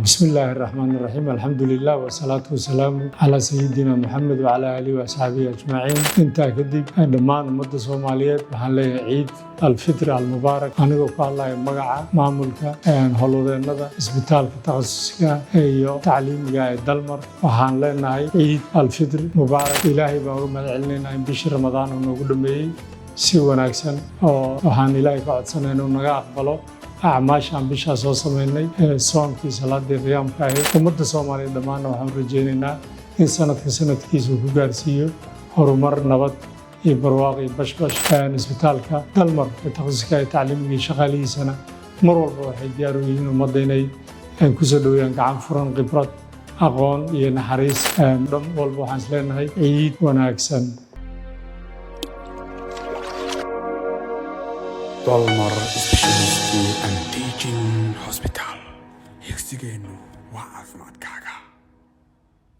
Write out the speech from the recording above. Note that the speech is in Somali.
بسم الله الرحمن الرحيم الحمد لله والصلاة والسلام على سيدنا محمد وعلى آله وصحبه أجمعين انت كدب دمان مدة سوماليات waxaan leeyahay ciid alfitr almubaarak anigoo ku hadlaya magaca maamulka howlwadeennada isbitaalka takhasusiga iyo tacliimiga ee dalmar waxaan leenahay ciid alfitr mubaarak ilaahay baan uga mahadcelinaynaa in bishii ramadaan uu noogu dhameeyey si wanaagsan oo waxaan ilaahay ka codsanaynaa inuu naga aqbalo أعماشان بيشا سو سميناي صومكي صلاة قيامka ahayd ummadda Soomaaliyeed dhammaan waxaan rajaynaynaa in sanadkiisa uu ku gaarsiiyo horumar nabad iyo barwaaqo iyo bashbash isbitaalka dalmar ee takhasuska ee tacliimiga shaqaalihiisana mar walba waxay diyaar u yihiin ummadda inay ku soo dhaweeyaan gacan furan khibrad aqoon iyo naxariis dhan walba waxaan isleenahay ciid wanaagsan Dalmar Specialty and Teaching Hospital. Higsigeenu waa caafimaadkaaga.